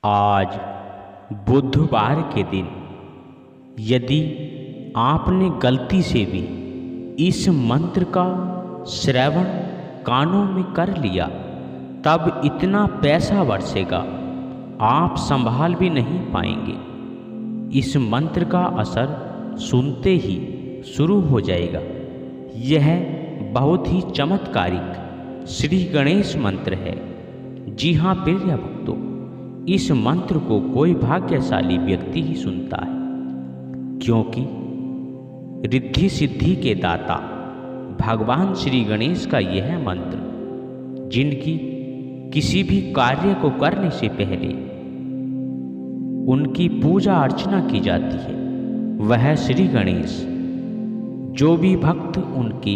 आज बुधवार के दिन यदि आपने गलती से भी इस मंत्र का श्रवण कानों में कर लिया तब इतना पैसा बरसेगा आप संभाल भी नहीं पाएंगे। इस मंत्र का असर सुनते ही शुरू हो जाएगा। यह बहुत ही चमत्कारिक श्री गणेश मंत्र है। जी हाँ प्रिय भक्तों, इस मंत्र को कोई भाग्यशाली व्यक्ति ही सुनता है, क्योंकि रिद्धि सिद्धि के दाता भगवान श्री गणेश का यह मंत्र जिनकी किसी भी कार्य को करने से पहले उनकी पूजा अर्चना की जाती है, वह श्री गणेश। जो भी भक्त उनकी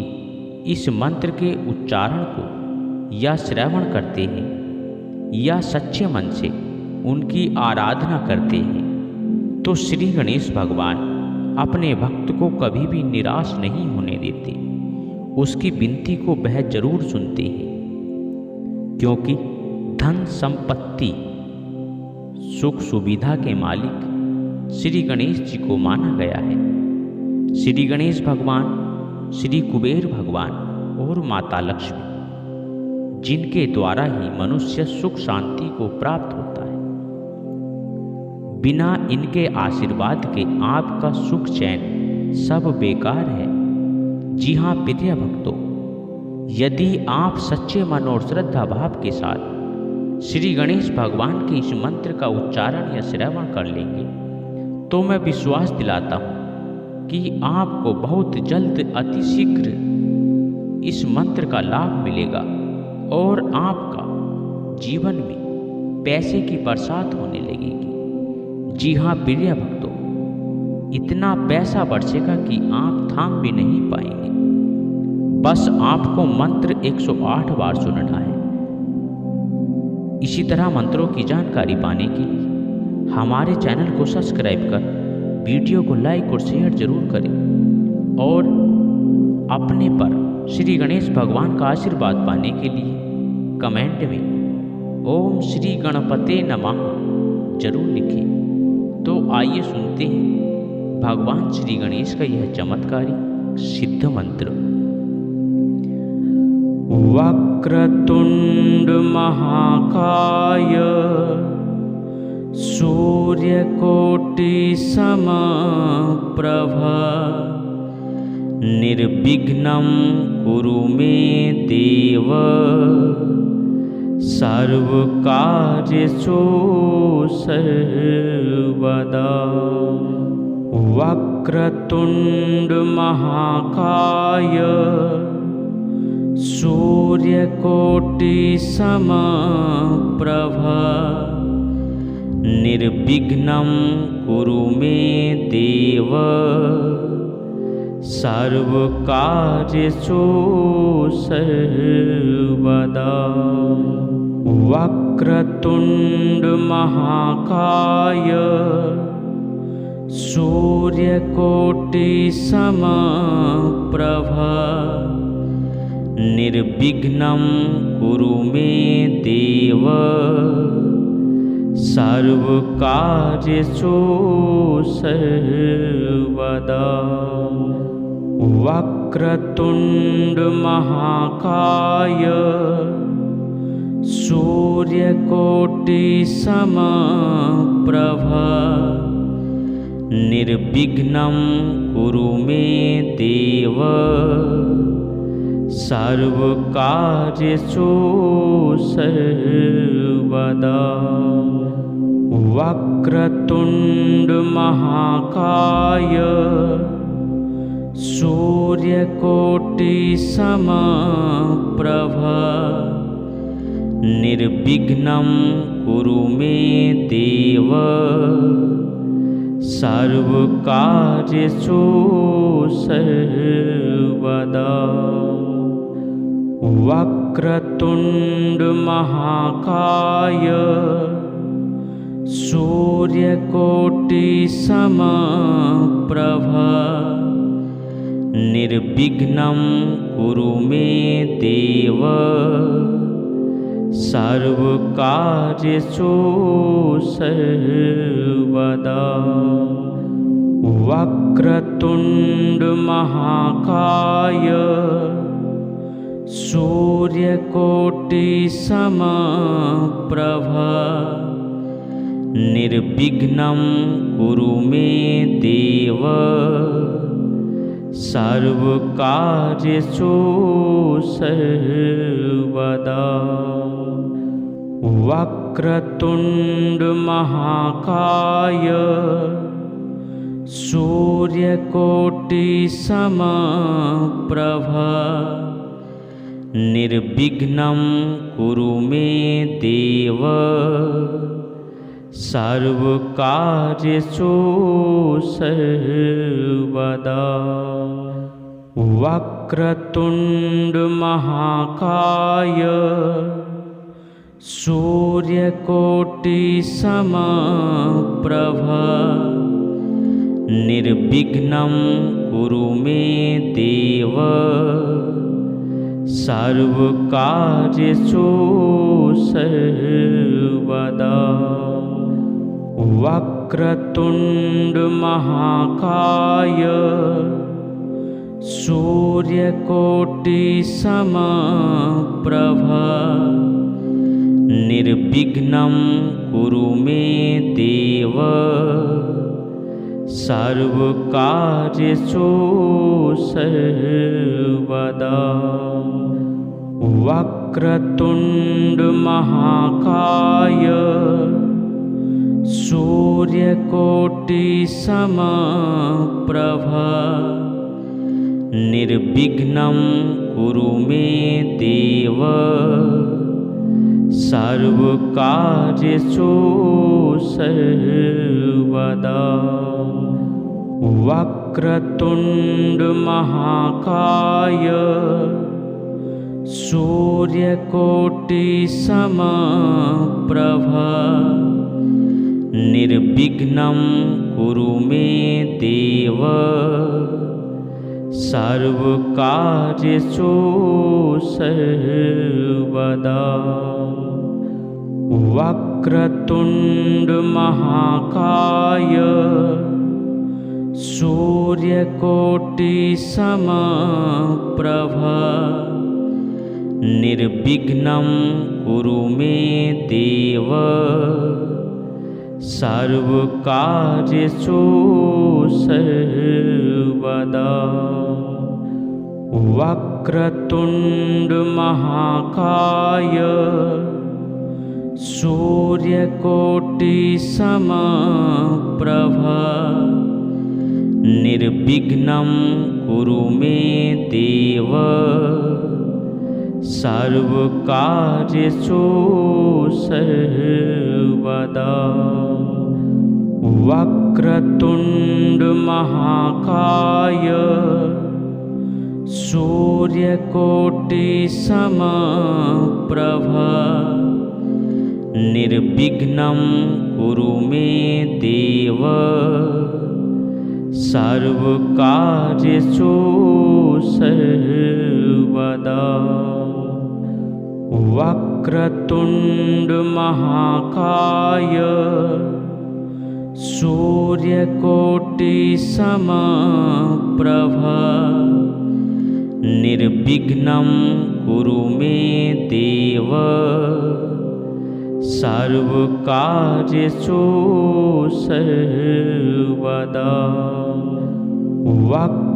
इस मंत्र के उच्चारण को या श्रवण करते हैं या सच्चे मन से उनकी आराधना करते हैं तो श्री गणेश भगवान अपने भक्त को कभी भी निराश नहीं होने देते। उसकी विनती को वह जरूर सुनते हैं, क्योंकि धन संपत्ति सुख सुविधा के मालिक श्री गणेश जी को माना गया है। श्री गणेश भगवान, श्री कुबेर भगवान और माता लक्ष्मी, जिनके द्वारा ही मनुष्य सुख शांति को प्राप्त होता है। बिना इनके आशीर्वाद के आपका सुख चैन सब बेकार है। जी हाँ प्रिय भक्तों, यदि आप सच्चे मन और श्रद्धा भाव के साथ श्री गणेश भगवान के इस मंत्र का उच्चारण या श्रवण कर लेंगे तो मैं विश्वास दिलाता हूँ कि आपको बहुत जल्द अतिशीघ्र इस मंत्र का लाभ मिलेगा और आपका जीवन में पैसे की बरसात होने लगेगी। जी हाँ प्रिय भक्तों, इतना पैसा बरसेगा कि आप थाम भी नहीं पाएंगे। बस आपको मंत्र 108 बार सुनना है। इसी तरह मंत्रों की जानकारी पाने के लिए हमारे चैनल को सब्सक्राइब कर वीडियो को लाइक और शेयर जरूर करें और अपने पर श्री गणेश भगवान का आशीर्वाद पाने के लिए कमेंट में ओम श्री गणपते नमः जरूर लिखें। तो आइए सुनते हैं भगवान श्री गणेश का यह चमत्कारी सिद्ध मंत्र। वक्रतुंड महाकाय सूर्यकोटि समप्रभ निर्विघ्नं कुरु मे देव सर्वकार्येषु सर्वदा। वक्रतुंड महाकाय सूर्यकोटि समप्रभ निर्विघ्नं कुरु मे देव सर्वकार्येषु सर्वदा। वक्रतुंड महाकाय सूर्यकोटि समप्रभ निर्विघ्नं कुरु मे देव सर्वकार्येषु सर्वदा। वक्रतुंड महाकाय सूर्यकोटि समप्रभ निर्विघ्नं कुरु मे देव सर्वकार्येषु सर्वदा। वक्रतुंड महाकाय सूर्यकोटि समप्रभ निर्विघ्नं कुरु मे देव सर्वकार्येषु सर्वदा। वक्रतुंड महाकाय सूर्यकोटि समप्रभ निर्विघ्नं कुरु मे देव सर्वकार्येषु सर्वदा। वक्रतुण्डमहाकाय सूर्यकोटिसमप्रभ निर्विघ्नं कुरु मे देव सर्वकार्येषु सर्वदा। वक्रतुण्डमहाकाय सूर्यकोटिसमप्रभ निर्विघ्नं कुरु मे देव सर्वकार्येषु सर्वदा। वक्रतुण्डमहाकाय सूर्यकोटिसमप्रभ निर्विघ्नं कुरु मे देव सर्वकार्येषु सर्वदा। वक्रतुण्डमहाकाय सूर्यकोटिसमप्रभ निर्विघ्नं कुरु मे देव सर्वकार्येषु सर्वदा। वक्रतुण्डमहाकाय सूर्यकोटिसमप्रभ निर्विघ्नं कुरु मे देव सर्वकार्येषु सर्वदा। वक्रतुण्डमहाकाय सूर्यकोटिसमप्रभ निर्विघ्नं कुरु मे देव सर्वकार्येषु सर्वदा। वक्रतुण्डमहाकाय सूर्यकोटिसमप्रभ निर्विघ्नं कुरु मे देव सर्वकार्येषु सर्वदा। वक्रतुण्डमहाकाय सूर्यकोटिसमप्रभ निर्विघ्नं कुरु मे देव सर्वकार्येषु सर्वदा। वक्रतुण्डमहाकाय सूर्यकोटिसमप्रभ निर्विघ्नं कुरु मे देव सर्वकार्येषु सर्वदा। वक्रतुण्डमहाकाय सूर्यकोटिसमप्रभ निर्विघ्नं कुरु मे देव सर्वकार्येषु सर्वदा। वक्रतुण्डमहाकाय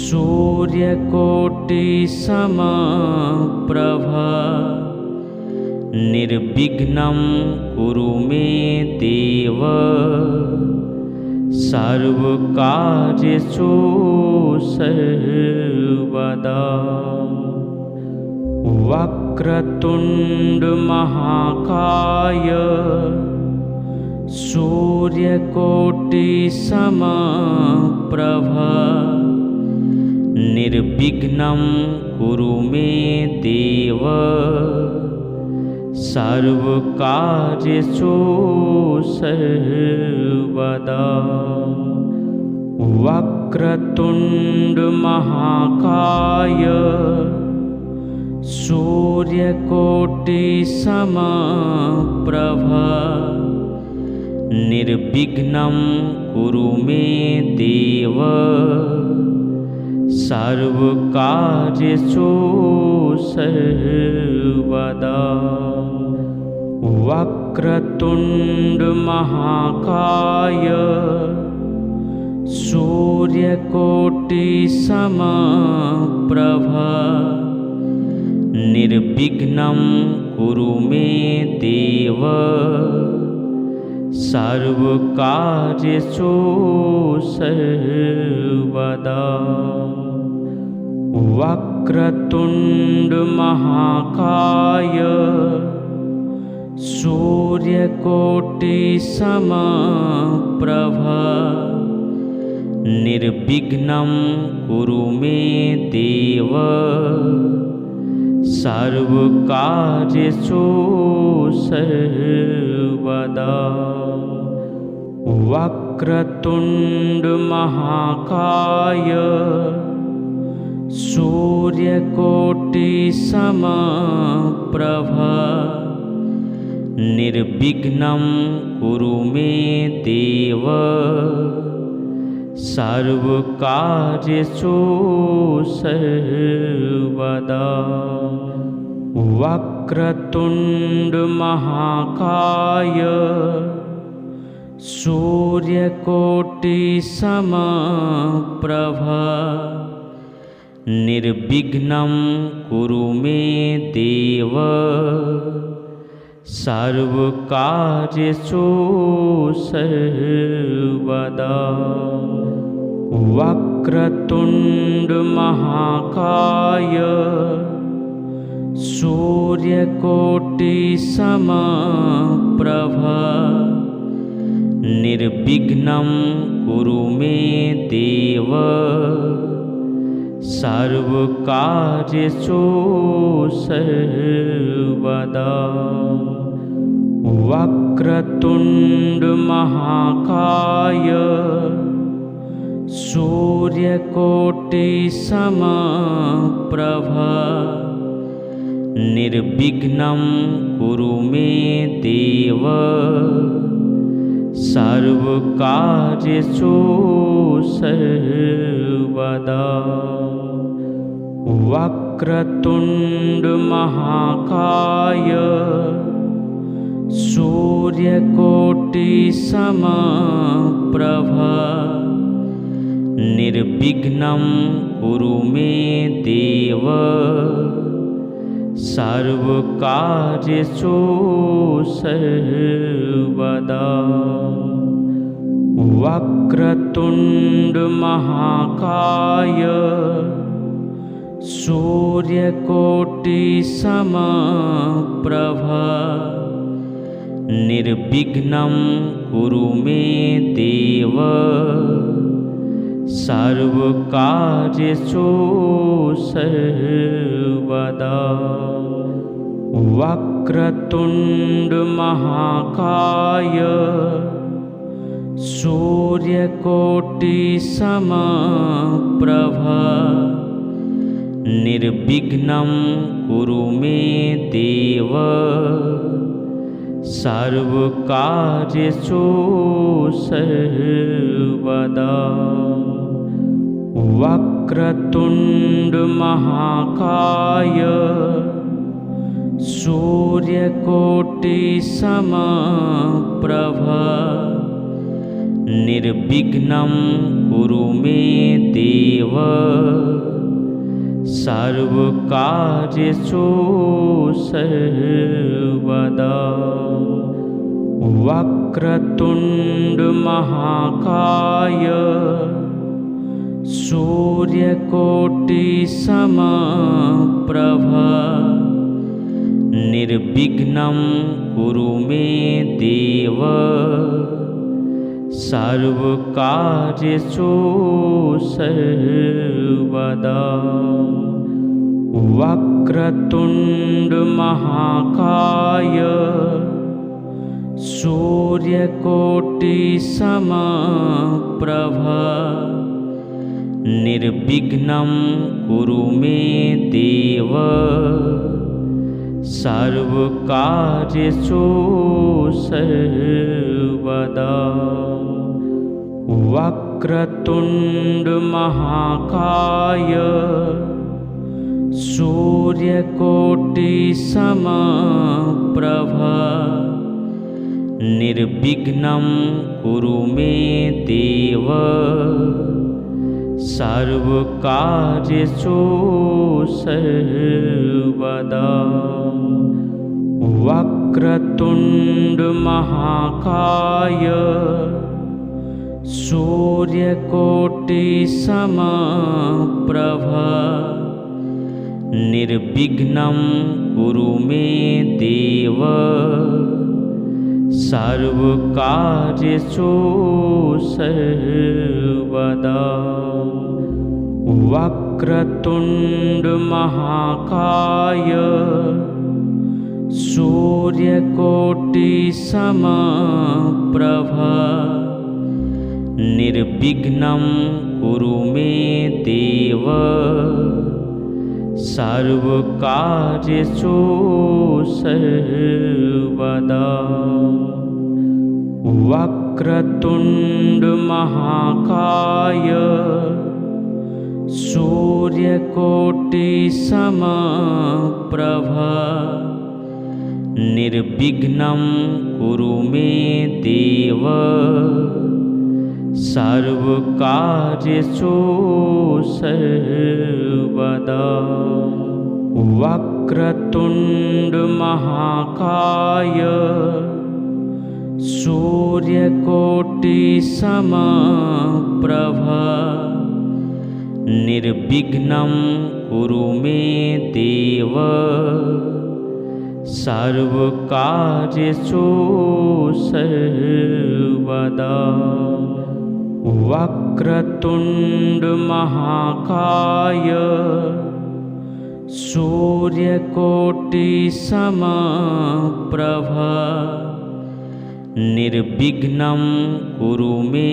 सूर्यकोटिसमप्रभ निर्विघ्नं कुरु मे देव सर्वकार्येषु सर्वदा। वक्रतुण्डमहाकाय सूर्यकोटिसमप्रभ निर्विघ्नं कुरु मे देव सर्वकार्येषु सर्वदा। वक्रतुंड महाकाय सूर्यकोटि समप्रभ निर्विघ्नं कुरु मे देव सर्वकार्येषु सर्वदा। वक्रतुंड महाकाय सूर्यकोटि समप्रभ निर्विघ्नं कुरु मे देव सर्वकार्येषु सर्वदा। वक्रतुंड महाकाय सूर्यकोटि समप्रभ निर्विघ्नं कुरु मे देव सर्वकार्येषु सर्वदा। वक्रतुंड महाकाय सूर्यकोटि समप्रभ निर्विघ्नं कुरु मे देव सर्वकार्येषु सर्वदा। वक्रतुंड महाकाय सूर्यकोटि समप्रभ निर्विघ्नं कुरु मे देव सर्वकार्येषु सर्वदा। वक्रतुंड महाकाय सूर्यकोटि समप्रभ निर्विघ्नं कुरु मे देव सर्वकार्येषु सर्वदा। वक्रतुंड महाकाय सूर्यकोटि समप्रभ निर्विघ्नं कुरु मे देव सर्वकार्येषु सर्वदा। वक्रतुंड महाकाय सूर्यकोटि समप्रभ निर्विघ्नं कुरु मे देव सर्वकार्येषु सर्वदा। वक्रतुंड महाकाय सूर्यकोटि समप्रभ निर्विघ्नं कुरु मे देव सर्वकार्येषु सर्वदा। वक्रतुंड महाकाय सूर्यकोटि समप्रभ निर्विघ्नं कुरु मे देव सर्वकार्येषु सर्वदा। वक्रतुंड महाकाय सूर्यकोटि समप्रभ निर्विघ्नं कुरु मे देव सर्वकार्येषु सर्वदा। वक्रतुंड महाकाय सूर्यकोटि समप्रभ निर्विघ्नं कुरु मे देव सर्वकार्येषु सर्वदा। वक्रतुंड महाकाय सूर्यकोटि समप्रभ निर्विघ्नं कुरु मे देव सर्वकार्येषु सर्वदा। वक्रतुण्ड महाकाय सूर्यकोटि समप्रभ निर्विघ्नं कुरु मे देव सर्वकार्येषु सर्वदा। वक्रतुण्ड महाकाय सूर्यकोटि समप्रभ निर्विघ्नं कुरु मे देव सर्वकार्येषु सर्वदा। वक्रतुण्ड महाकाय सूर्यकोटि समप्रभ निर्विघ्नं कुरु मे देव सर्वकार्येषु सर्वदा। वक्रतुण्ड महाकाय सूर्यकोटि समप्रभ निर्विघ्नं कुरु मे देव सर्वकार्येषु सर्वदा। वक्रतुण्ड महाकाय सूर्यकोटि समप्रभ निर्विघ्नं कुरु मे देव सर्वकार्येषु सर्वदा। वक्रतुण्ड महाकाय सूर्यकोटि समप्रभ निर्विघ्नं कुरु मे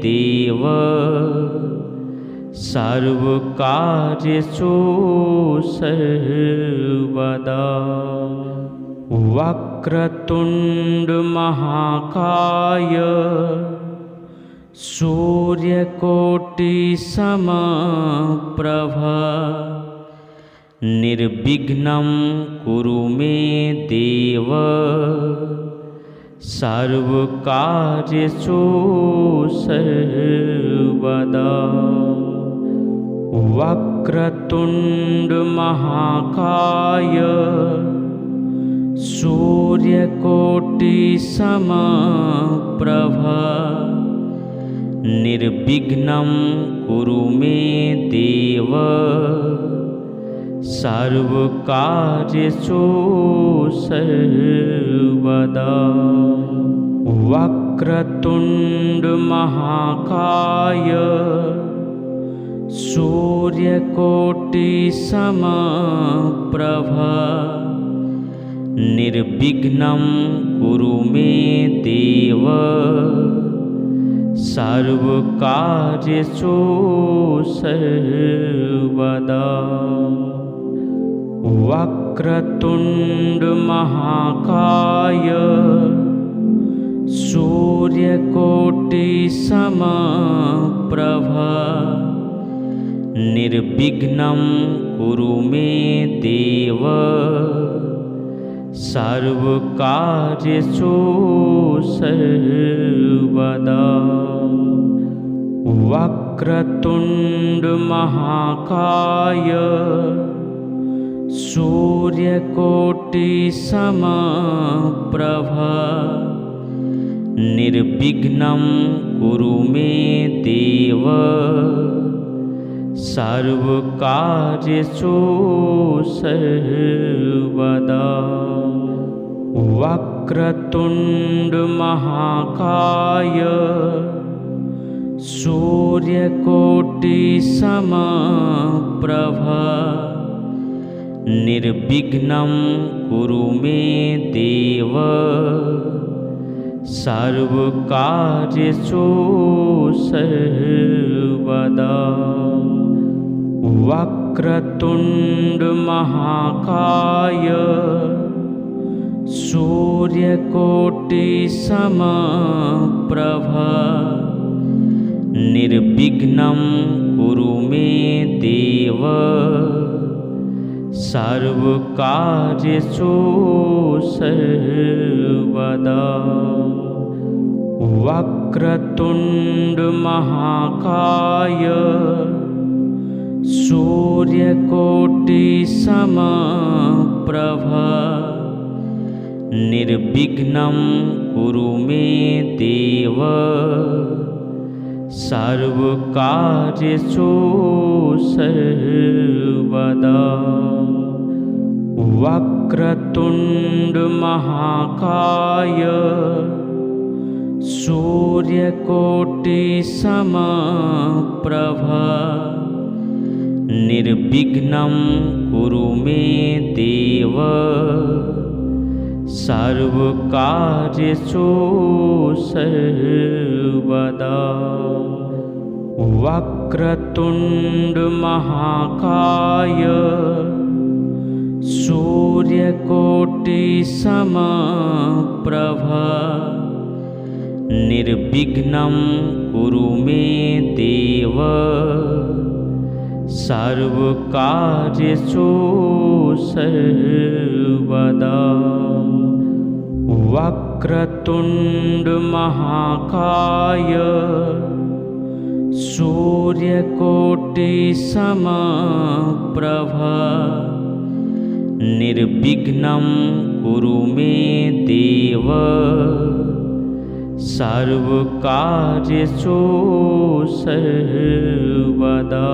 देव सर्वकार्येषु सर्वदा। वक्रतुण्ड महाकाय सूर्यकोटि समप्रभ निर्विघ्नं कुरु मे देव सर्वकार्येषु सर्वदा। वक्रतुण्ड महाकाय सूर्यकोटि समप्रभ निर्विघ्नं कुरु मे देव सर्वकार्येषु सर्वदा। वक्रतुण्ड महाकाय सूर्यकोटि समप्रभ निर्विघ्नं कुरु मे देव सर्वकार्येषु सर्वदा। वक्रतुण्ड महाकाय सूर्यकोटि समप्रभ निर्विघ्नं कुरु मे देव सर्वकार्येषु सर्वदा। वक्रतुण्ड महाकाय सूर्यकोटि समप्रभ निर्विघ्नं कुरु मे देव सर्वकार्येषु सर्वदा। वक्रतुण्ड महाकाय सूर्यकोटि समप्रभ निर्विघ्नं कुरु मे देव सर्वकार्येषु सर्वदा। वक्रतुण्डमहाकाय सूर्यकोटिसमप्रभ निर्विघ्नं कुरु मे देव सर्वकार्येषु सर्वदा। वक्रतुण्डमहाकाय सूर्यकोटिसमप्रभ निर्विघ्नं कुरु मे देव सर्वकार्येषु सर्वदा। वक्रतुण्डमहाकाय सूर्यकोटिसमप्रभ निर्विघ्नं कुरु मे देव सर्वकार्येषु सर्वदा। वक्रतुण्डमहाकाय सूर्यकोटिसमप्रभ निर्विघ्नं कुरु मे देव सर्वकार्येषु सर्वदा। वक्रतुण्डमहाकाय सूर्यकोटिसमप्रभ निर्विघ्नं कुरु मे देव सर्वकार्येषु सर्वदा।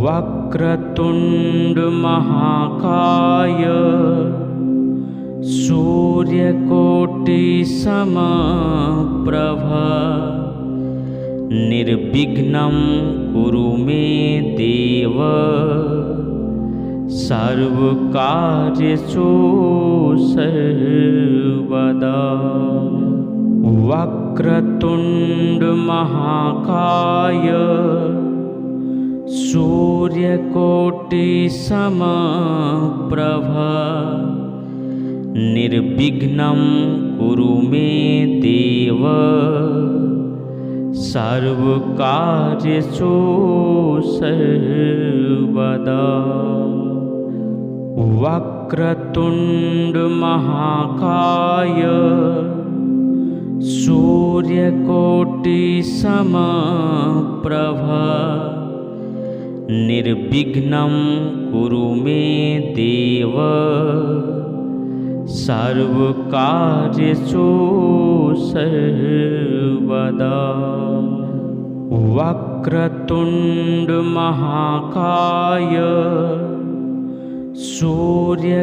वक्रतुण्डमहाकाय सूर्यकोटिसमप्रभ निर्विघ्नं कुरु मे देव सर्वकार्येषु सर्वदा। वक्रतुण्डमहाकाय सूर्यकोटिसमप्रभ निर्विघ्नं कुरु मे देव सर्वकार्येषु सर्वदा। वक्रतुण्डमहाकाय सूर्यकोटिसमप्रभ निर्विघ्नं कुरु मे देव सर्वकार्येषु सर्वदा। वक्रतुण्डमहाकाय सूर्यकोटिसमप्रभ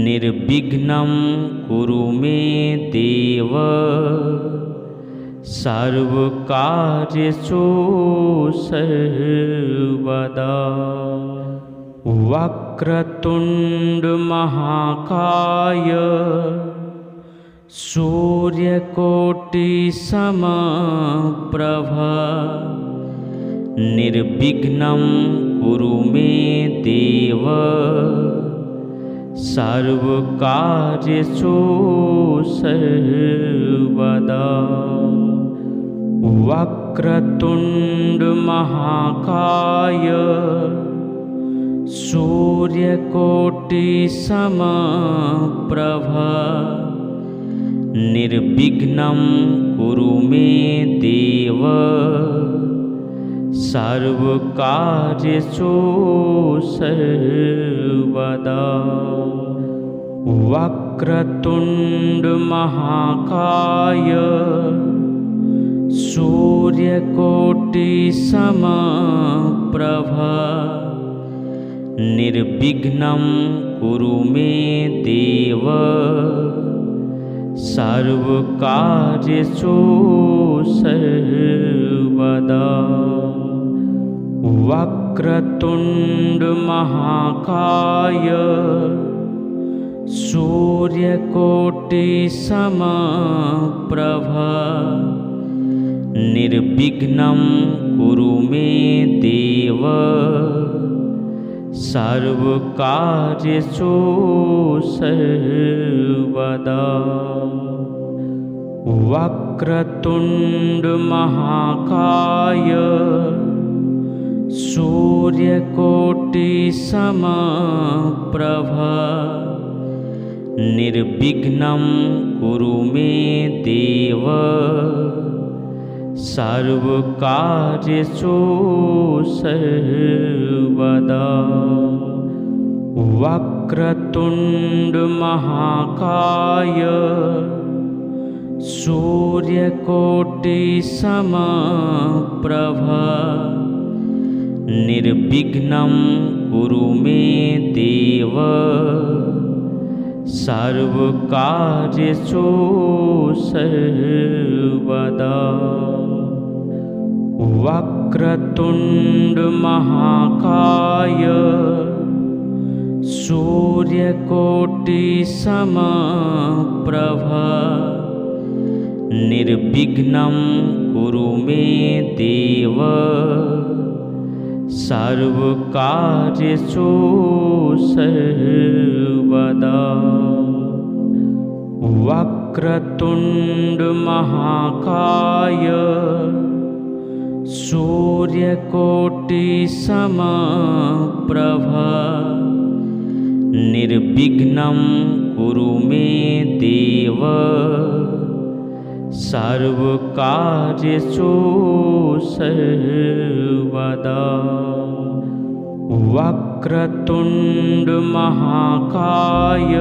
निर्विघ्नं कुरु मे देव सर्वकार्येषु सर्वदा। वक्रतुण्डमहाकाय सूर्यकोटिसमप्रभ निर्विघ्नं कुरु मे देव सर्वकार्येषु सर्वदा। वक्रतुण्डमहाकाय सूर्यकोटिसमप्रभ निर्विघ्नं कुरु मे देव सर्वकार्येषु सर्वदा। वक्रतुण्डमहाकाय सूर्यकोटिसमप्रभ निर्विघ्नं कुरु मे देव सर्वकार्येषु सर्वदा। वक्रतुंड महाकाय सूर्यकोटि समप्रभ निर्विघ्नं कुरु मे देव सर्वकार्येषु सर्वदा। वक्रतुंड महाकाय सूर्यकोटि समप्रभ निर्विघ्नं कुरु मे देव सर्वकार्येषु सर्वदा। वक्रतुंड महाकाय सूर्यकोटि समप्रभ निर्विघ्नं कुरु मे देव सर्वकार्येषु सर्वदा। वक्रतुंड महाकाय सूर्यकोटि समप्रभ निर्विघ्नं कुरु मे देव सर्वकार्येषु सर्वदा। वक्रतुंड महाकाय सूर्यकोटि समप्रभ निर्विघ्नं कुरु मे देव सर्वकार्येषु सर्वदा। वक्रतुंड महाकाय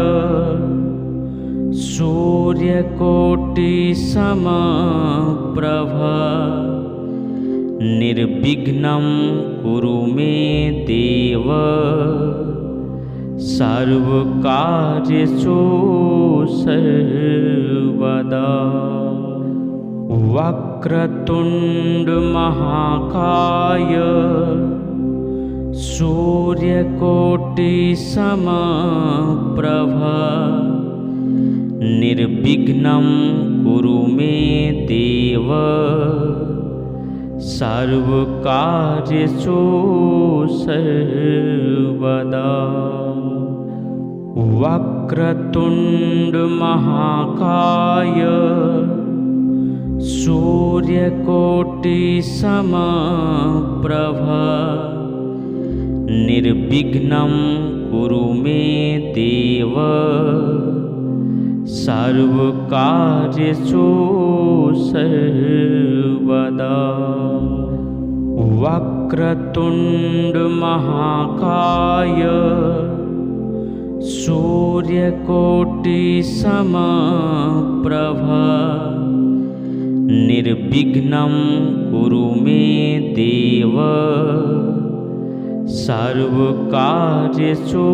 सूर्यकोटि समप्रभ निर्विघ्नं कुरु मे देव सर्वकार्येषु सर्वदा। वक्रतुंड महाकाय सूर्यकोटि समप्रभ निर्विघ्नं कुरु मे देव सर्वकार्येषु सर्वदा। वक्रतुंड महाकाय सूर्यकोटि समप्रभ निर्विघ्नं कुरु मे देव सर्वकार्येषु सर्वदा। वक्रतुंड महाकाय सूर्यकोटि समप्रभ निर्विघ्नं कुरु मे देव सर्वकार्येषु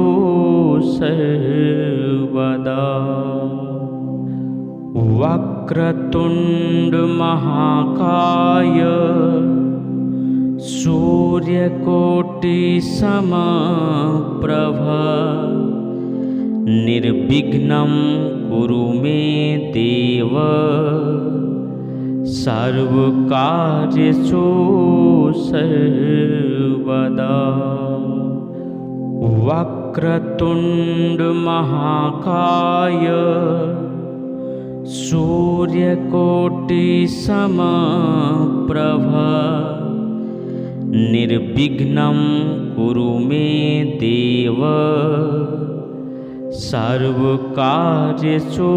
सर्वदा। वक्रतुंड महाकाय सूर्यकोटि समप्रभ निर्विघ्नं कुरु मे देव सर्वकार्येषु सर्वदा। वक्रतुंड महाकाय सूर्यकोटि समप्रभ निर्विघ्नं कुरु मे देव सर्वकार्येषु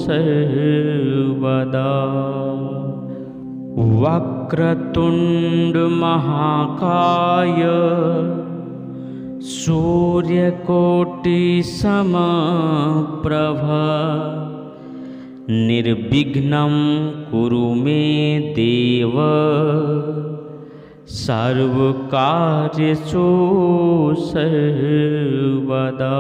सर्वदा। वक्रतुंड महाकाय सूर्यकोटि समप्रभ निर्विघ्नं कुरु मे देव सर्वकार्येषु सर्वदा।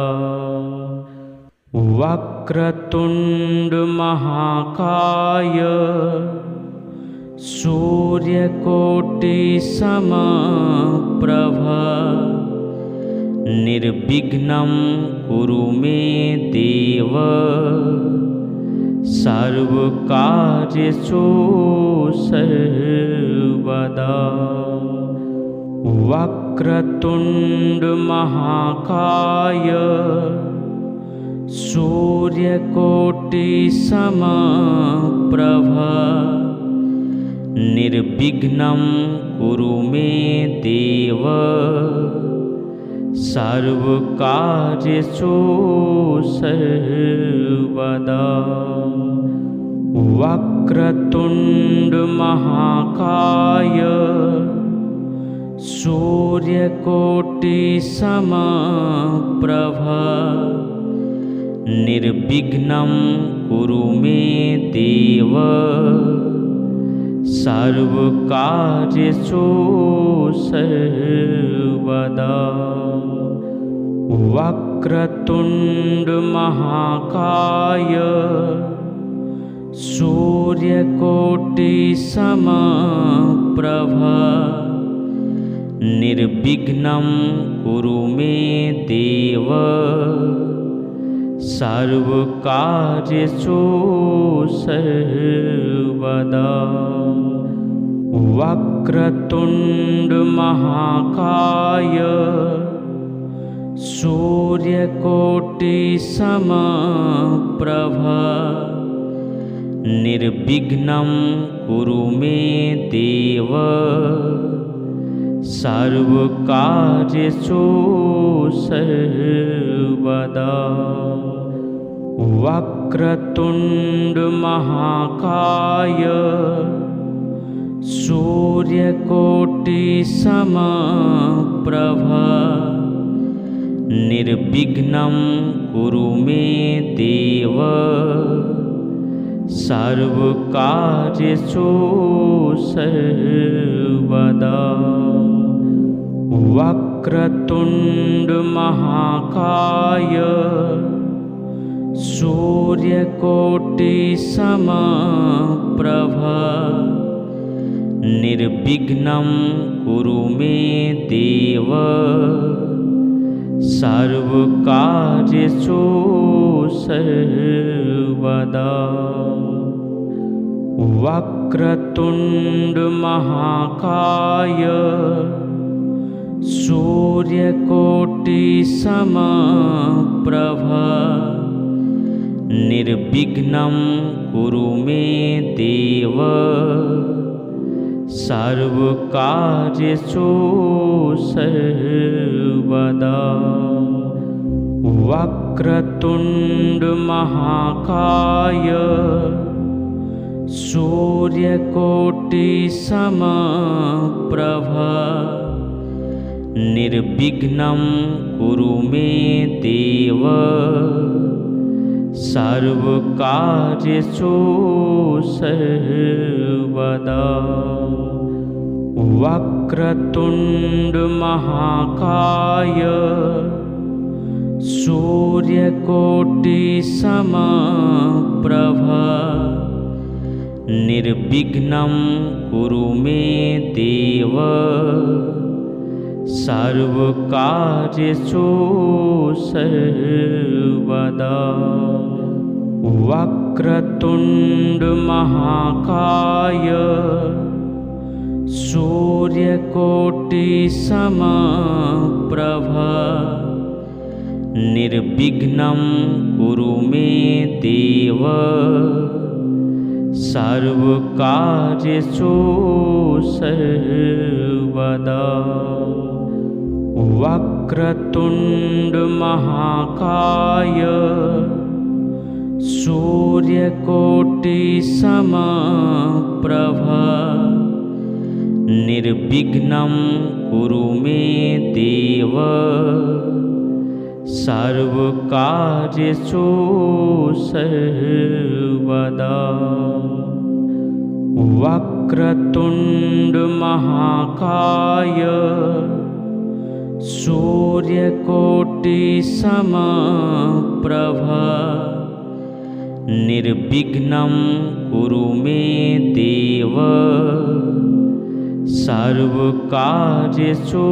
वक्रतुंड महाकाय सूर्यकोटिसमप्रभा निर्विघ्नं कुरु मे देव सर्वकार्येषु सर्वदा। वक्रतुण्डमहाकाय सूर्यकोटिसमप्रभा निर्विघ्नं कुरु मे देव सर्वकार्येषु सर्वदा। वक्रतुण्डमहाकाय सूर्यकोटिसमप्रभा निर्विघ्नं कुरु मे देव सर्वकार्येषु सर्वदा। वक्रतुण्डमहाकाय सूर्यकोटिसमप्रभा निर्विघ्नं कुरु मे देव सर्वकार्येषु सर्वदा। वक्रतुण्डमहाकाय सूर्यकोटिसमप्रभा निर्विघ्नं कुरु मे देव सर्वकार्येषु सर्वदा। वक्रतुण्डमहाकाय सूर्यकोटिसमप्रभा निर्विघ्नं कुरु मे देव सर्वकार्येषु सर्वदा। वक्रतुण्डमहाकाय सूर्यकोटिसमप्रभा निर्विघ्नं कुरु मे देव सर्वकार्येषु सर्वदा। वक्रतुण्डमहाकाय सूर्यकोटिसमप्रभा निर्विघ्नं कुरु मे देव सर्वकार्येषु सर्वदा। वक्रतुण्डमहाकाय सूर्यकोटिसमप्रभा निर्विघ्नं कुरु मे देव सर्वकार्येषु सर्वदा। वक्रतुण्डमहाकाय सूर्यकोटिसमप्रभा निर्विघ्नं कुरु मे देव सर्वकार्येषु सर्वदा। वक्रतुण्डमहाकाय सूर्यकोटिसमप्रभा निर्विघ्नं कुरु मे देव सर्वकार्येषु सर्वदा। वक्रतुण्डमहाकाय सूर्यकोटिसमप्रभा निर्विघ्नं कुरु मे देव सर्वकार्येषु सर्वदा। वक्रतुण्डमहाकाय सूर्यकोटिसमप्रभा निर्विघ्नं कुरु मे देव सर्वकार्येषु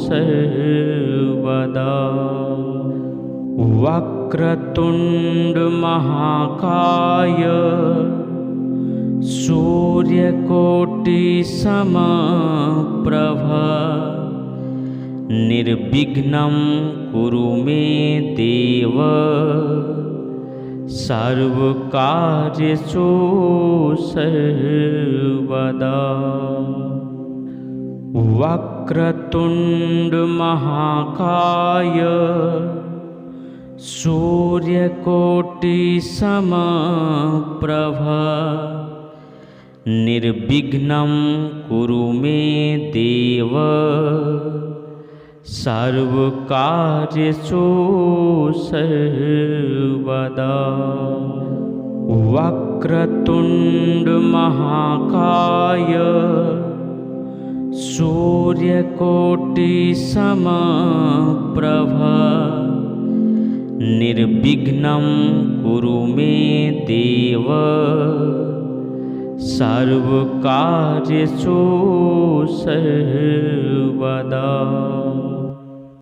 सर्वदा। वक्रतुण्डमहाकाय सूर्यकोटिसमप्रभ निर्विघ्नं कुरु मे देव सर्वकार्येषु सर्वदा। वक्रतुण्डमहाकाय सूर्यकोटिसमप्रभ निर्विघ्नं कुरु मे देव सर्वकार्येषु सर्वदा। वक्रतुण्डमहाकाय सूर्यकोटिसमप्रभ निर्विघ्नं कुरु मे देव सर्वकार्येषु सर्वदा।